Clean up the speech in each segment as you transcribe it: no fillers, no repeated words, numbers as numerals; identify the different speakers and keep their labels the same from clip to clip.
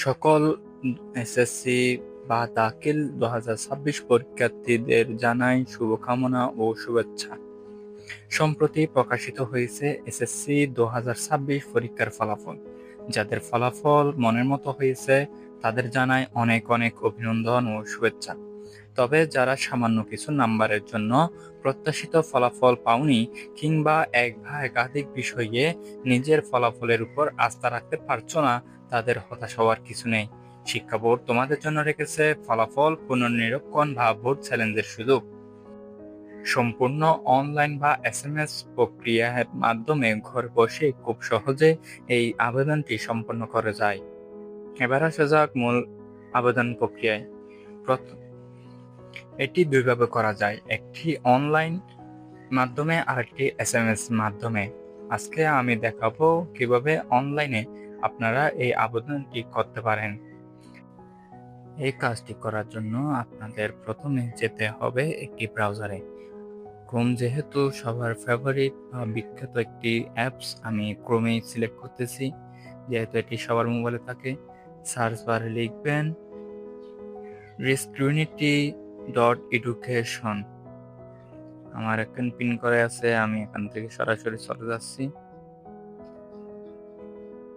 Speaker 1: সকল এসএসসি বা দাখিল 2026 পরীক্ষার্থীদের জানাই শুভকামনা ও শুভেচ্ছা। সম্প্রতি প্রকাশিত হয়েছে এসএসসি 2026 পরীক্ষার ফলাফল। যাদের ফলাফল মনের মতো হয়েছে তাদের জানাই অনেক অনেক অভিনন্দন ও শুভেচ্ছা। তবে যারা সামান্য কিছু নাম্বারের জন্য প্রত্যাশিত ফলাফল পাওনি কিংবা এক বা একাধিক বিষয়ে নিজের ফলাফলের উপর আস্থা রাখতে পারছো না, তাদের হতাশ হওয়ার কিছু নেই। শিক্ষা বোর্ড তোমাদের জন্য রেখেছে ফলাফল পুনর্নিরীক্ষণ বা ভোট চ্যালেঞ্জের সুযোগ। সম্পূর্ণ অনলাইন বা এসএমএস প্রক্রিয়ার মাধ্যমে ঘরে বসে খুব সহজে এই আবেদনটি সম্পন্ন করা যায়। এবার আসা যাক মূল আবেদন প্রক্রিয়ায়। এটি দুইভাবে করা যায়, একটি অনলাইন মাধ্যমে আরেকটি এসএমএস মাধ্যমে। আজকে আমি দেখাবো কিভাবে অনলাইনে আপনারা এই আবেদনটি করতে পারেন। এই কাজটি করার জন্য আপনাদের প্রথমে যেতে হবে একটি ব্রাউজারে। ক্রোম যেহেতু সবার ফেভারিট বা বিখ্যাত একটি অ্যাপস, আমি ক্রোমেই সিলেক্ট করতেছি যেহেতু এটি সবার মোবাইলে থাকে। সার্চ বারে লিখবেন risktrinity.education। আমার এখানে পিন করে আছে, আমি এখান থেকে সরাসরি চলে যাচ্ছি।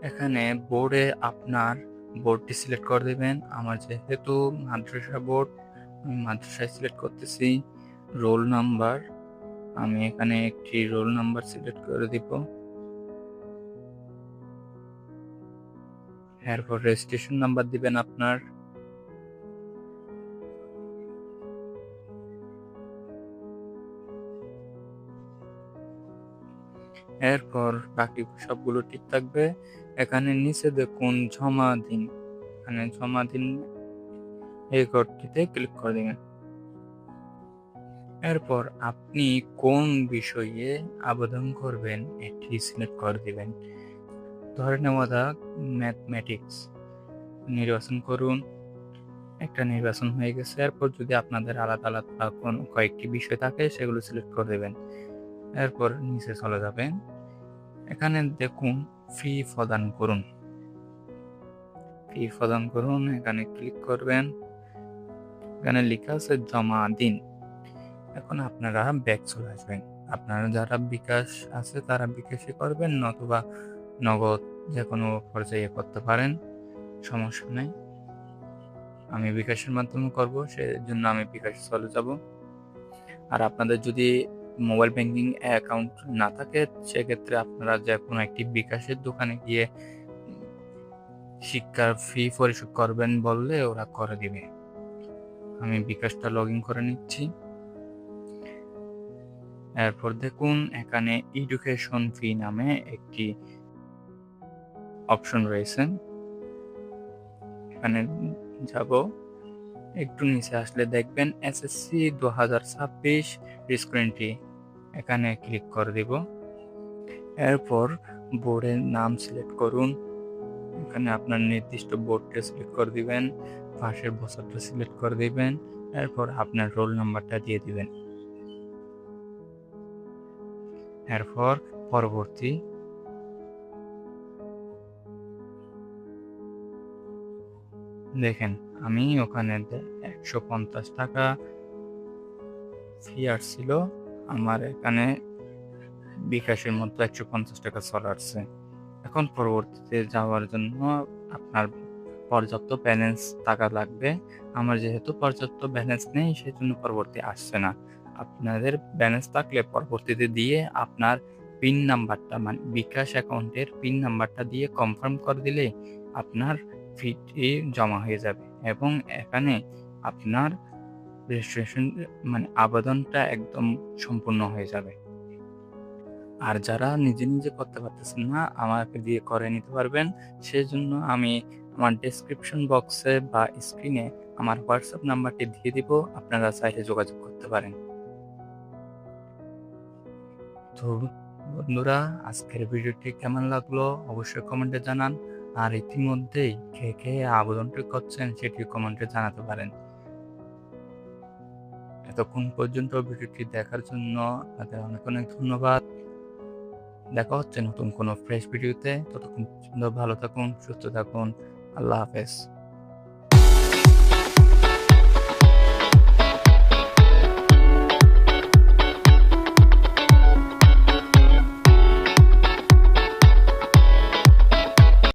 Speaker 1: এখানে বোর্ডে আপনার বোর্ডটি সিলেক্ট করে দেবেন। আমার যেহেতু মাদ্রাসা বোর্ড, আমি মাদ্রাসায় সিলেক্ট করতেছি। রোল নাম্বার, আমি এখানে একটি রোল নাম্বার সিলেক্ট করে দিব। এরপর রেজিস্ট্রেশন নাম্বার দিবেন আপনার। এরপর বাকি সবগুলো ঠিক থাকবে। এখানে নিচে দেখুন জমা দিন, এখানে জমা দিন এই ঘরটিতে ক্লিক করে দিবেন। এরপর আপনি কোন বিষয়ে আবেদন করবেন এটি সিলেক্ট করে দিবেন। ধরে নেওয়া যাক ম্যাথমেটিক্স, নির্বাচন করুন। একটা নির্বাচন হয়ে গেছে। এরপর যদি আপনাদের আলাদা আলাদা কয়েকটি বিষয় থাকে সেগুলো সিলেক্ট করে দেবেন। এরপর নিচে চলে যাবেন। এখানে দেখুন ফি প্রদান করুন, ফি প্রদান করুন, এখানে ক্লিক করবেন। এখানে লেখা আছে জমা দিন। এখন আপনারা ব্যাক চলে আসবেন। আপনারা যারা বিকাশ আছে তারা বিকাশে করবেন, নতুবা নগদ যে কোনো পর্যায়ে করতে পারেন, সমস্যা নেই। আমি বিকাশের মাধ্যমে করব, সেজন্য আমি বিকাশে চলে যাব। আর আপনাদের যদি মোবাইল ব্যাংকিং অ্যাকাউন্ট না থাকে সেক্ষেত্রে আপনারা যে কোনো একটি বিকাশের দোকানে গিয়ে শিক্ষার ফি পরিশোধ করবেন বললে ওরা করে দিবে। আমি বিকাশটা লগ ইন করে নিচ্ছি। এরপর দেখুন এখানে এডুকেশন ফি নামে একটি অপশন রয়েছে, এখানে যাব। একটু নিচে আসলে দেখবেন এসএসসি 2026 রিস্করেন্টি, এখানে ক্লিক করে দিব। এরপর বোর্ডের নাম সিলেক্ট করুন। এখানে আপনার নির্দিষ্ট বোর্ডটা সিলেক্ট করে দিবেন, পাশের বছরটা সিলেক্ট করে দিবেন। এরপর আপনার রোল নাম্বারটা দিয়ে দিবেন। এরপর পরবর্তী, দেখেন আমি ওখানে 150 টাকা ফি আসছিল, আমার এখানে বিকাশের মধ্যে 150 টাকা চলে আসছে। এখন পরবর্তীতে যাওয়ার জন্য আপনার পর্যাপ্ত ব্যালেন্স টাকা লাগবে। আমার যেহেতু পর্যাপ্ত ব্যালেন্স নেই সেজন্য পরবর্তী আসছে না। আপনাদের ব্যালেন্স থাকলে পরবর্তীতে দিয়ে আপনার পিন নাম্বারটা, মানে বিকাশ অ্যাকাউন্টের পিন নাম্বারটা দিয়ে কনফার্ম করে দিলে আপনার ফিটি জমা হয়ে যাবে এবং এখানে আপনার রেজিস্ট্রেশন মানে আবেদনটা একদম সম্পূর্ণ হয়ে যাবে। আর যারা নিজে নিজে করতে পারতেছেন না আমাকে দিয়ে করে নিতে পারবেন। সেজন্য আমি আমার ডেসক্রিপশন বক্সে বা স্ক্রিনে আমার হোয়াটসঅ্যাপ নাম্বারটি দিয়ে দিব, আপনারা চাইলে যোগাযোগ করতে পারেন। তো বন্ধুরা, আজকের ভিডিওটি কেমন লাগলো অবশ্যই কমেন্টে জানান। আর ইতিমধ্যেই কে কে আবেদনটি করছেন সেটি কমেন্টে জানাতে পারেন। এতক্ষণ পর্যন্ত ভিডিওটি দেখার জন্য আপনাদের অনেক অনেক ধন্যবাদ। দেখা হচ্ছে নতুন কোনো ফ্রেশ ভিডিওতে। ততক্ষণ পর্যন্ত ভালো থাকুন, সুস্থ থাকুন। আল্লাহ হাফেজ।